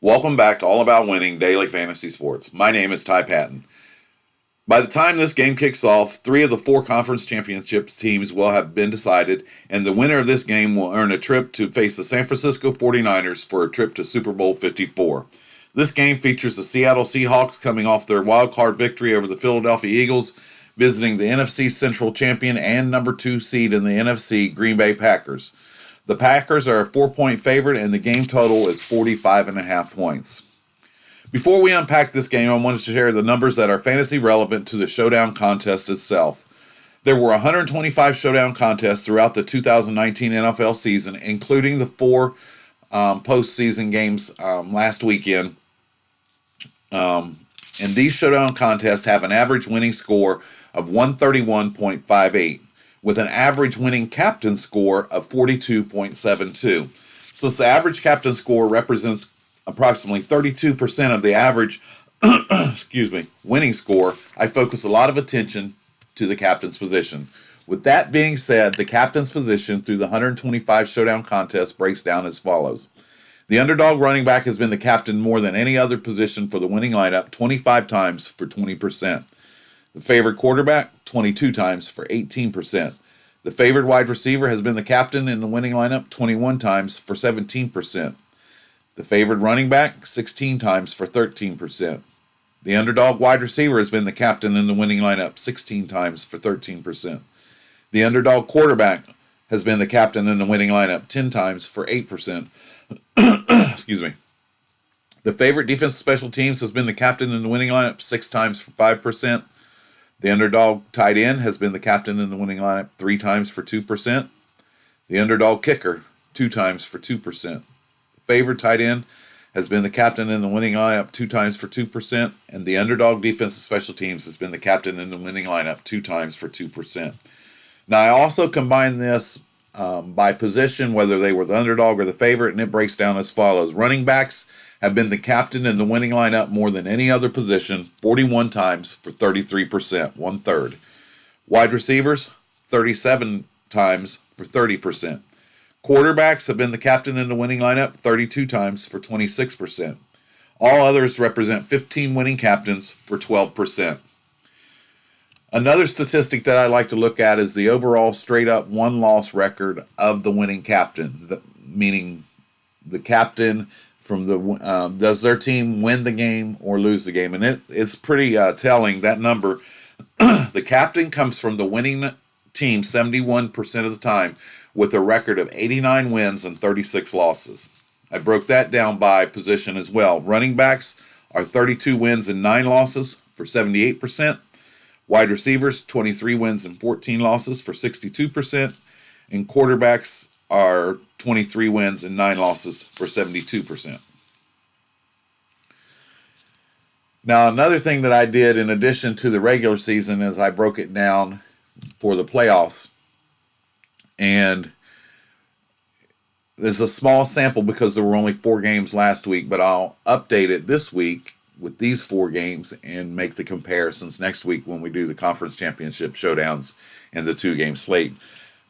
Welcome back to All About Winning Daily Fantasy Sports. My name is Ty Patton. By the time this game kicks off, 3 of the 4 conference championships teams will have been decided, and the winner of this game will earn a trip to face the San Francisco 49ers for a trip to Super Bowl 54. This game features the Seattle Seahawks coming off their wild card victory over the Philadelphia Eagles, visiting the NFC Central champion and number 2 seed in the NFC, Green Bay Packers. The Packers are a 4-point favorite, and the game total is 45.5 points. Before we unpack this game, I wanted to share the numbers that are fantasy relevant to the Showdown contest itself. There were 125 Showdown contests throughout the 2019 NFL season, including the 4 postseason games last weekend. And these Showdown contests have an average winning score of 131.58, with an average winning captain score of 42.72. Since the average captain score represents approximately 32% of the average winning score, I focus a lot of attention to the captain's position. With that being said, the captain's position through the 125 Showdown contest breaks down as follows. The underdog running back has been the captain more than any other position for the winning lineup, 25 times for 20%. The favored quarterback, 22 times for 18%. The favored wide receiver has been the captain in the winning lineup 21 times for 17%. The favored running back, 16 times for 13%. The underdog wide receiver has been the captain in the winning lineup 16 times for 13%. The underdog quarterback has been the captain in the winning lineup 10 times for 8%. Excuse me. The favorite defensive special teams has been the captain in the winning lineup 6 times for 5%. The underdog tight end has been the captain in the winning lineup 3 times for 2%. The underdog kicker 2 times for 2%. Favored tight end has been the captain in the winning lineup 2 times for 2%, and the underdog defensive special teams has been the captain in the winning lineup 2 times for 2%. Now, I also combine this by position, whether they were the underdog or the favorite, and it breaks down as follows. Running backs have been the captain in the winning lineup more than any other position, 41 times for 33%, 1/3. Wide receivers, 37 times for 30%. Quarterbacks have been the captain in the winning lineup 32 times for 26%. All others represent 15 winning captains for 12%. Another statistic that I like to look at is the overall straight-up one-loss record of the winning captain, meaning the captain from the does their team win the game or lose the game, and it's pretty telling, that number. The captain comes from the winning team 71% of the time, with a record of 89 wins and 36 losses. I broke that down by position as well. Running backs are 32 wins and 9 losses for 78%. Wide receivers, 23 wins and 14 losses for 62%. And quarterbacks are 23 wins and 9 losses for 72%. Now, another thing that I did in addition to the regular season is I broke it down for the playoffs. And there's a small sample because there were only 4 games last week, but I'll update it this week with these 4 games and make the comparisons next week when we do the conference championship showdowns and the 2-game slate.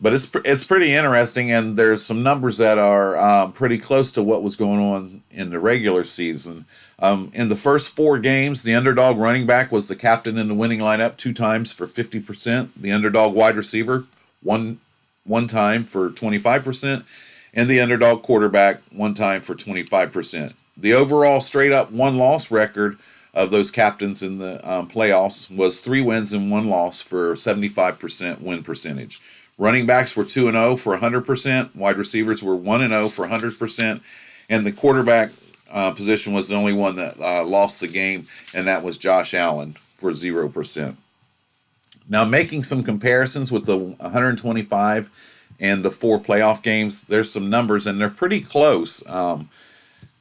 But it's pretty interesting, and there's some numbers that are pretty close to what was going on in the regular season. In the first 4 games, the underdog running back was the captain in the winning lineup 2 times for 50%. The underdog wide receiver one time for 25%. And the underdog quarterback 1 time for 25%. The overall straight-up one-loss record of those captains in the playoffs was 3 wins and 1 loss for 75% win percentage. Running backs were 2-0 for 100%. Wide receivers were 1-0 for 100%. And the quarterback position was the only one that lost the game, and that was Josh Allen for 0%. Now, making some comparisons with the 125 and the 4 playoff games, there's some numbers, and they're pretty close.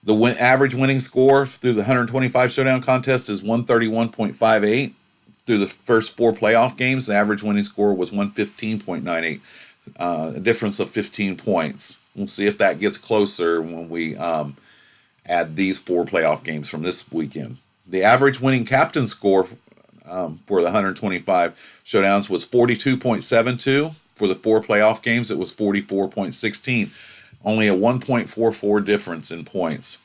The average winning score through the 125 Showdown contest is 131.58. Through the first 4 playoff games, the average winning score was 115.98, a difference of 15 points. We'll see if that gets closer when we add these 4 playoff games from this weekend. The average winning captain score for the 125 Showdowns was 42.72. For the 4 playoff games, it was 44.16, only a 1.44 difference in points.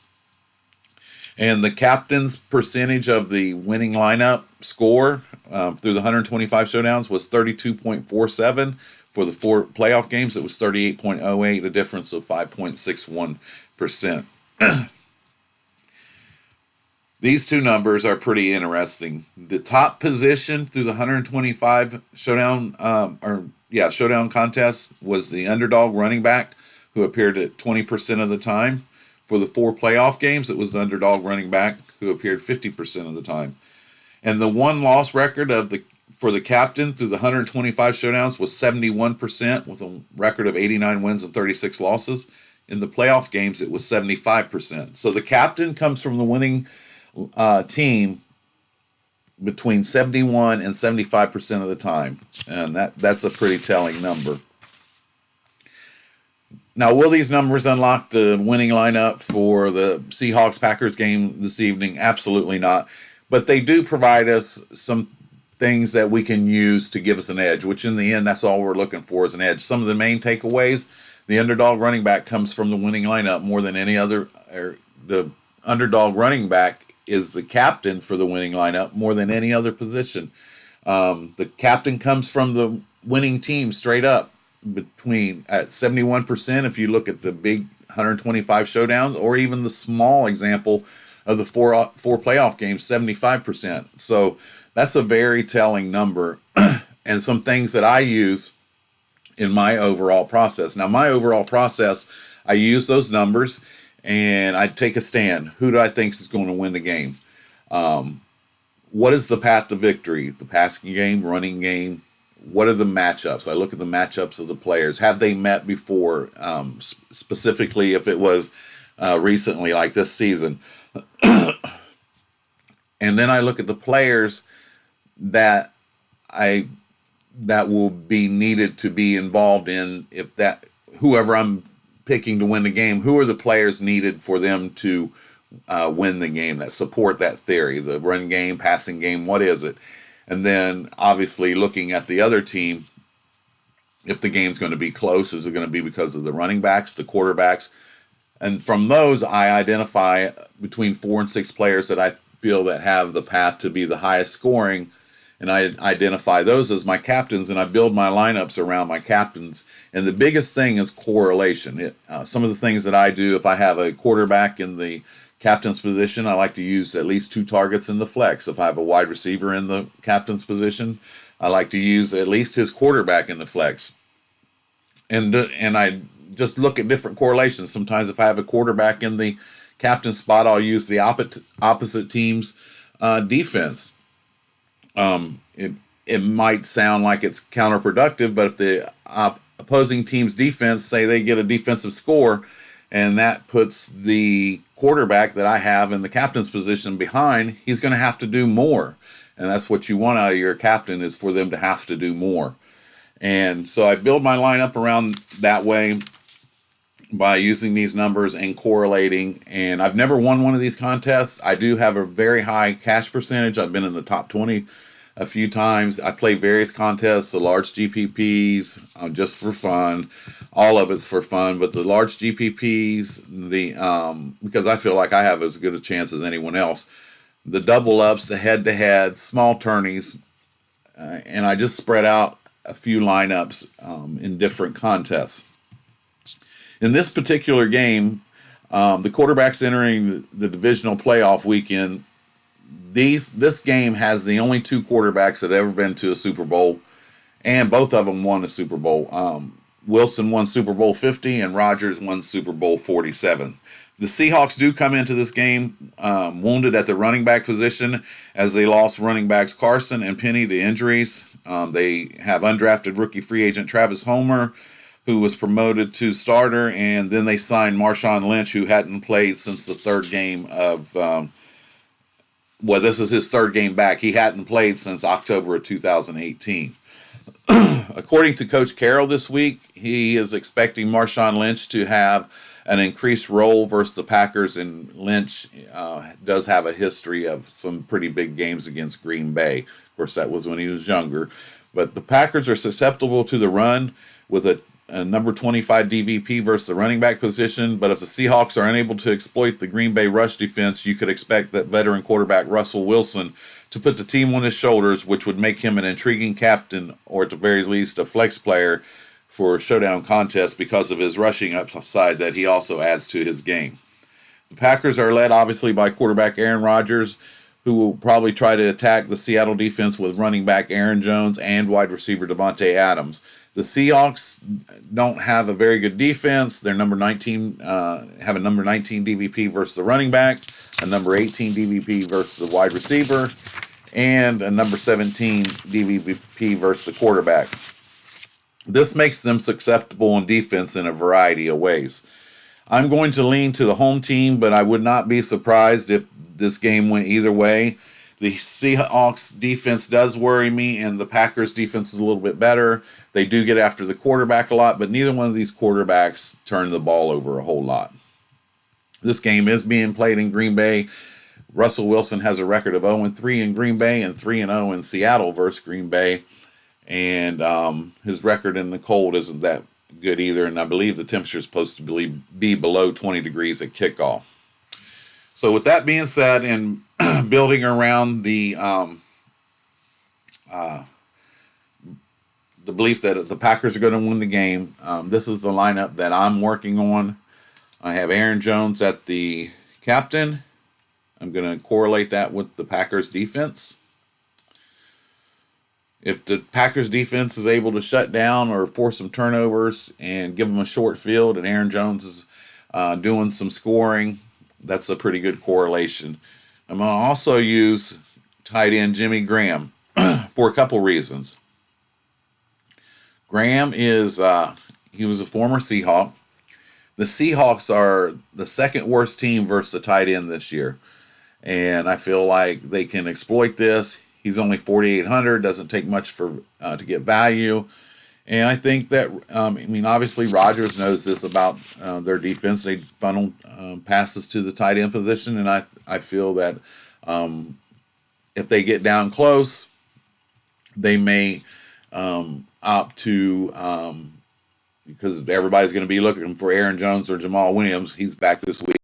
And the captain's percentage of the winning lineup score through the 125 showdowns was 32.47. For the 4 playoff games, it was 38.08, a difference of 5.61%. These two numbers are pretty interesting. The top position through the 125 showdown contest was the underdog running back, who appeared at 20% of the time. For the 4 playoff games, it was the underdog running back, who appeared 50% of the time. And the one-loss record for the captain through the 125 showdowns was 71%, with a record of 89 wins and 36 losses. In the playoff games, it was 75%. So the captain comes from the winning team between 71 and 75% of the time, and that's a pretty telling number. Now, will these numbers unlock the winning lineup for the Seahawks-Packers game this evening? Absolutely not. But they do provide us some things that we can use to give us an edge, which in the end, that's all we're looking for, is an edge. Some of the main takeaways: the underdog running back comes from the winning lineup more than any other, or the underdog running back is the captain for the winning lineup more than any other position. The captain comes from the winning team straight up, between at 71% if you look at the big 125 showdowns, or even the small example of the four playoff games, 75%. So that's a very telling number, and some things that I use in my overall process. Now, my overall process, I use those numbers and I take a stand. Who do I think is going to win the game? What is the path to victory? The passing game, running game? What are the matchups? I look at the matchups of the players. Have they met before? Specifically, if it was recently, like this season. And then I look at the players that will be needed to be involved in, whoever I'm picking to win the game, who are the players needed for them to win the game, that support that theory, the run game, passing game, what is it? And then obviously looking at the other team, if the game's going to be close, is it going to be because of the running backs, the quarterbacks? And from those, I identify between 4 and 6 players that I feel that have the path to be the highest scoring, and I identify those as my captains, and I build my lineups around my captains. And the biggest thing is correlation. Some of the things that I do, if I have a quarterback in the captain's position, I like to use at least 2 targets in the flex. If I have a wide receiver in the captain's position, I like to use at least his quarterback in the flex. And I just look at different correlations. Sometimes if I have a quarterback in the captain's spot, I'll use the opposite team's defense. It might sound like it's counterproductive, but if the opposing team's defense, say they get a defensive score, and that puts the quarterback that I have in the captain's position behind, he's going to have to do more. And that's what you want out of your captain, is for them to have to do more. And so I build my lineup around that way by using these numbers and correlating. And I've never won one of these contests. I do have a very high cash percentage. I've been in the top 20 a few times. I play various contests, the large GPPs, just for fun. All of it's for fun, but the large GPPs, because I feel like I have as good a chance as anyone else. The double ups, the head-to-head, small tourneys, and I just spread out a few lineups in different contests. In this particular game, the quarterbacks entering the divisional playoff weekend, this game has the only 2 quarterbacks that have ever been to a Super Bowl, and both of them won a Super Bowl. Wilson won Super Bowl 50, and Rodgers won Super Bowl 47. The Seahawks do come into this game wounded at the running back position, as they lost running backs Carson and Penny to injuries. They have undrafted rookie free agent Travis Homer, who was promoted to starter, and then they signed Marshawn Lynch, who hadn't played since the 3rd game of this is his 3rd game back. He hadn't played since October of 2018. According to Coach Carroll this week, he is expecting Marshawn Lynch to have an increased role versus the Packers, and Lynch does have a history of some pretty big games against Green Bay. Of course, that was when he was younger. But the Packers are susceptible to the run, with a number 25 DVP versus the running back position. But if the Seahawks are unable to exploit the Green Bay rush defense, you could expect that veteran quarterback Russell Wilson to put the team on his shoulders, which would make him an intriguing captain, or at the very least a flex player for showdown contests because of his rushing upside that he also adds to his game. The Packers are led obviously by quarterback Aaron Rodgers, who will probably try to attack the Seattle defense with running back Aaron Jones and wide receiver Davante Adams. The Seahawks don't have a very good defense. They're number 19, have a number 19 DVP versus the running back, a number 18 DVP versus the wide receiver, and a number 17 DVP versus the quarterback. This makes them susceptible in defense in a variety of ways. I'm going to lean to the home team, but I would not be surprised if this game went either way. The Seahawks defense does worry me, and the Packers defense is a little bit better. They do get after the quarterback a lot, but neither one of these quarterbacks turn the ball over a whole lot. This game is being played in Green Bay. Russell Wilson has a record of 0-3 in Green Bay and 3-0 in Seattle versus Green Bay. And his record in the cold isn't that good either. And I believe the temperature is supposed to be below 20 degrees at kickoff. So with that being said, and building around the belief that the Packers are going to win the game, this is the lineup that I'm working on. I have Aaron Jones at the captain. I'm going to correlate that with the Packers defense. If the Packers defense is able to shut down or force some turnovers and give them a short field, and Aaron Jones is doing some scoring, that's a pretty good correlation. I'm going to also use tight end Jimmy Graham for a couple reasons. Graham is he was a former Seahawk. The Seahawks are the second worst team versus the tight end this year, and I feel like they can exploit this. He's only 4,800, doesn't take much for to get value. And I think that, obviously Rodgers knows this about their defense. They funnel passes to the tight end position, and I feel that if they get down close, they may opt to, because everybody's going to be looking for Aaron Jones or Jamal Williams. He's back this week.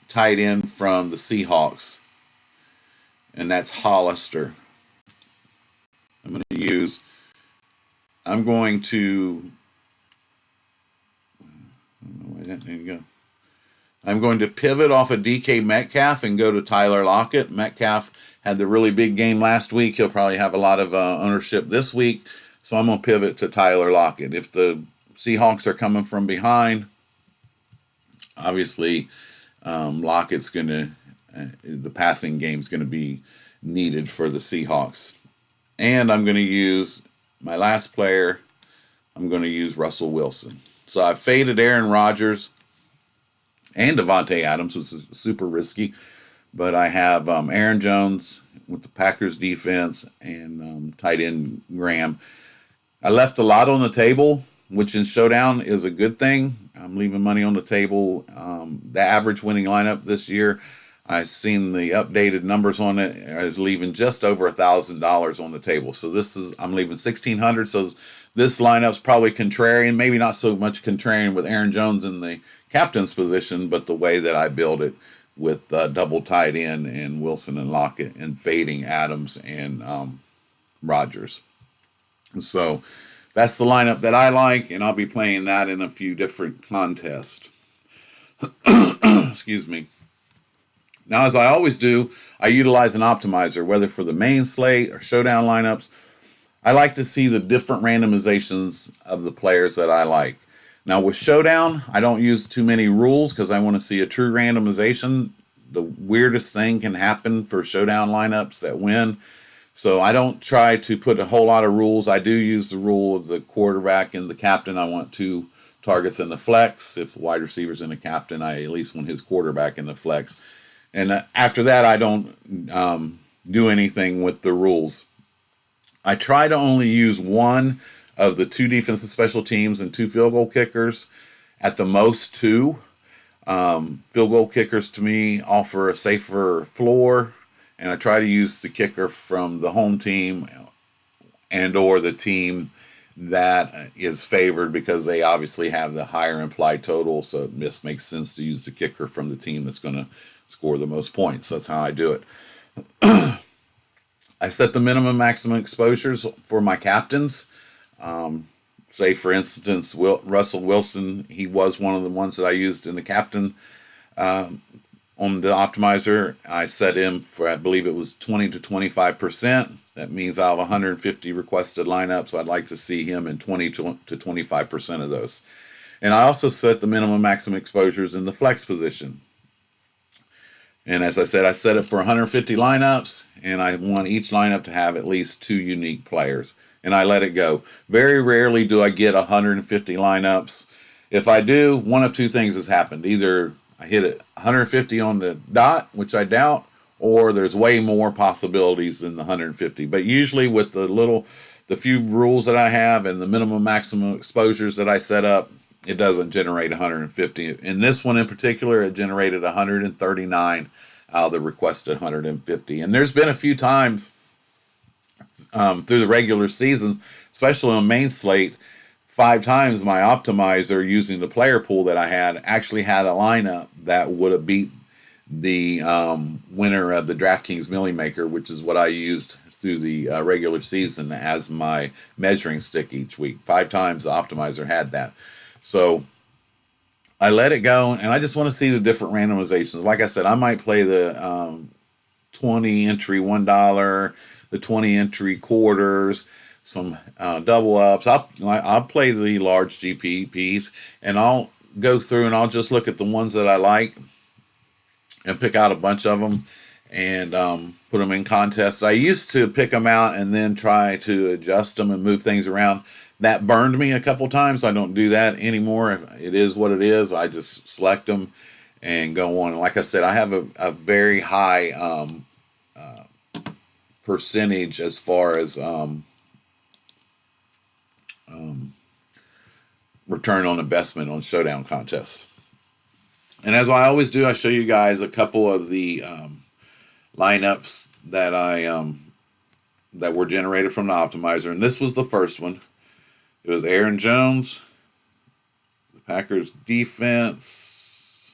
Tight end from the Seahawks, and that's Hollister. I'm going to pivot off of DK Metcalf and go to Tyler Lockett. Metcalf had the really big game last week. He'll probably have a lot of ownership this week, so I'm going to pivot to Tyler Lockett. If the Seahawks are coming from behind, obviously Lockett's going to, the passing game's going to be needed for the Seahawks. And I'm going to use my last player. I'm going to use Russell Wilson. So I've faded Aaron Rodgers and Davante Adams, which is super risky. But I have Aaron Jones with the Packers defense and tight end Graham. I left a lot on the table, which in Showdown is a good thing. I'm leaving money on the table. The average winning lineup this year, I've seen the updated numbers on it, is leaving just over $1,000 on the table. So I'm leaving $1,600. So this lineup's probably contrarian, maybe not so much contrarian with Aaron Jones in the captain's position, but the way that I build it with double tight end and Wilson and Lockett and fading Adams and Rodgers. And so that's the lineup that I like, and I'll be playing that in a few different contests. Excuse me. Now, as I always do, I utilize an optimizer, whether for the main slate or showdown lineups. I like to see the different randomizations of the players that I like. Now, with Showdown, I don't use too many rules because I want to see a true randomization. The weirdest thing can happen for Showdown lineups that win. So I don't try to put a whole lot of rules. I do use the rule of the quarterback and the captain. I want 2 targets in the flex. If the wide receiver's in the captain, I at least want his quarterback in the flex. And after that, I don't do anything with the rules. I try to only use one of the 2 defensive special teams and 2 field goal kickers. at the most 2. Field goal kickers to me offer a safer floor, and I try to use the kicker from the home team and or the team that is favored because they obviously have the higher implied total, so it just makes sense to use the kicker from the team that's going to score the most points. That's how I do it. I set the minimum maximum exposures for my captains. Say, for instance, Russell Wilson, he was one of the ones that I used in the captain on the optimizer. I set him for, I believe it was 20 to 25%. That means I have 150 requested lineups. I'd like to see him in 20 to 25% of those. And I also set the minimum maximum exposures in the flex position. And as I said, I set it for 150 lineups, and I want each lineup to have at least 2 unique players. And I let it go. Very rarely do I get 150 lineups. If I do, one of 2 things has happened. Either I hit it 150 on the dot, which I doubt, or there's way more possibilities than the 150. But usually with the few rules that I have and the minimum maximum exposures that I set up, it doesn't generate 150. In this one in particular, it generated 139 out of the requested 150. And there's been a few times through the regular season, especially on main slate, 5 times my optimizer using the player pool that I had actually had a lineup that would have beat the winner of the Draftkings Millie Maker, which is what I used through the regular season as my measuring stick each week. 5 times the optimizer had that. So I let it go, and I just want to see the different randomizations. Like I said, I might play the 20 entry $1, the 20 entry quarters, some double ups. I'll play the large GPPs, and I'll go through and I'll just look at the ones that I like and pick out a bunch of them and put them in contests. I used to pick them out and then try to adjust them and move things around. That burned me a couple times. I don't do that anymore. It is what it is. I just select them and go on. Like I said, I have a very high percentage as far as return on investment on Showdown contests. And as I always do, I show you guys a couple of the lineups that that were generated from the optimizer. And this was the first one. It was Aaron Jones, the Packers defense,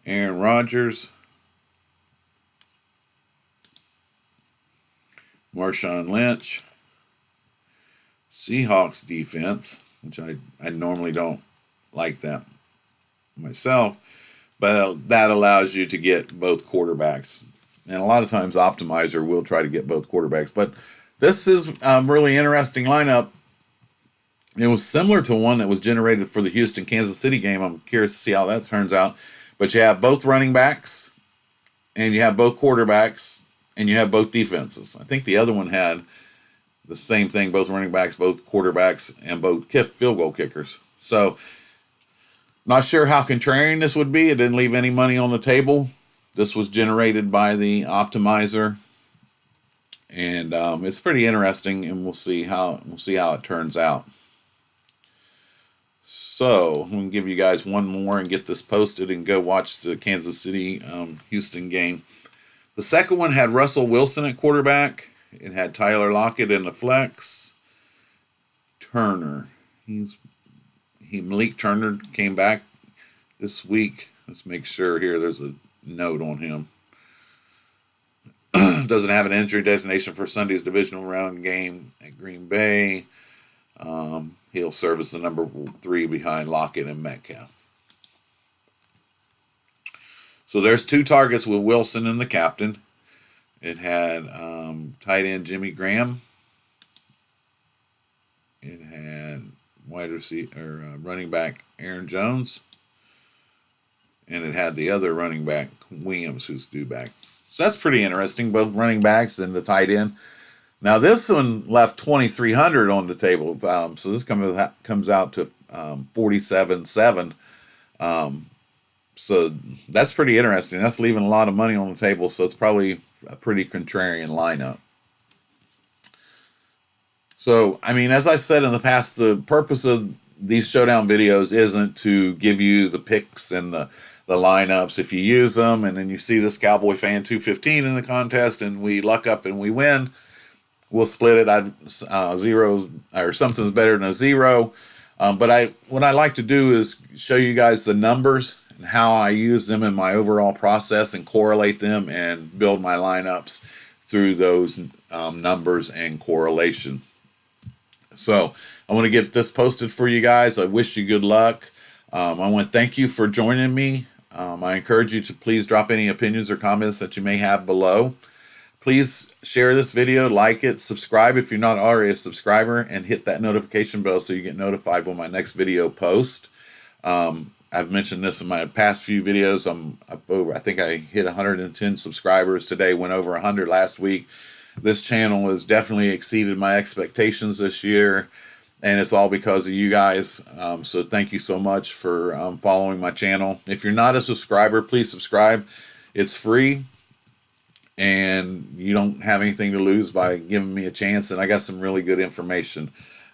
Aaron Rodgers, Marshawn Lynch, Seahawks defense, which I normally don't like that myself, but that allows you to get both quarterbacks. And a lot of times optimizer will try to get both quarterbacks. But this is a really interesting lineup. It was similar to one that was generated for the Houston-Kansas City game. I'm curious to see how that turns out. But you have both running backs, and you have both quarterbacks, and you have both defenses. I think the other one had the same thing, both running backs, both quarterbacks, and both field goal kickers. So not sure how contrarian this would be. It didn't leave any money on the table. This was generated by the optimizer, and it's pretty interesting, and we'll see how it turns out. So I'm going to give you guys one more and get this posted and go watch the Kansas City Houston game. The second one had Russell Wilson at quarterback. It had Tyler Lockett in the flex. Turner. Malik Turner came back this week. Let's make sure here there's a note on him. Doesn't have an injury designation for Sunday's divisional round game at Green Bay. He'll serve as the number 3 behind Lockett and Metcalf. So there's 2 targets with Wilson and the captain. It had tight end Jimmy Graham. It had wide receiver running back Aaron Jones, and it had the other running back Williams, who's due back. So that's pretty interesting. Both running backs and the tight end. Now this one left 2,300 on the table. So this comes out to 47.7. So that's pretty interesting. That's leaving a lot of money on the table. So it's probably a pretty contrarian lineup. So, I mean, as I said in the past, the purpose of these showdown videos isn't to give you the picks and the lineups. If you use them and then you see this Cowboy fan 215 in the contest and we luck up and we win, we'll split it. Zero or something's better than a zero. But what I like to do is show you guys the numbers and how I use them in my overall process and correlate them and build my lineups through those numbers and correlation. So I want to get this posted for you guys. I wish you good luck. I want to thank you for joining me. I encourage you to please drop any opinions or comments that you may have below. Please share this video, like it, subscribe if you're not already a subscriber, and hit that notification bell so you get notified when my next video posts. I've mentioned this in my past few videos. I'm up over, I think I hit 110 subscribers today, went over 100 last week. This channel has definitely exceeded my expectations this year, and it's all because of you guys. So thank you so much for following my channel. If you're not a subscriber, please subscribe. It's free, and you don't have anything to lose by giving me a chance, and I got some really good information.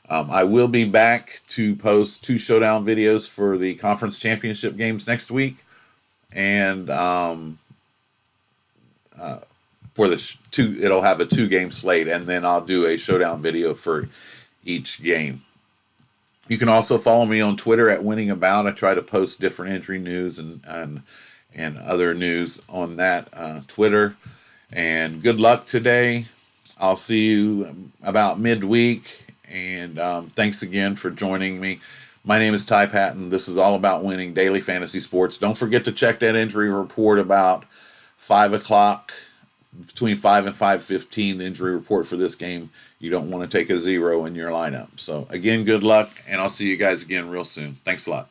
I will be back to post 2 showdown videos for the conference championship games next week, and for the it'll have a 2-game slate, and then I'll do a showdown video for each game. You can also follow me on Twitter at Winning About. I try to post different injury news and other news on that Twitter. And good luck today. I'll see you about midweek. And thanks again for joining me. My name is Ty Patton. This is all about winning daily fantasy sports. Don't forget to check that injury report about 5 o'clock, between 5 and 5:15, the injury report for this game. You don't want to take a zero in your lineup. So again, good luck, and I'll see you guys again real soon. Thanks a lot.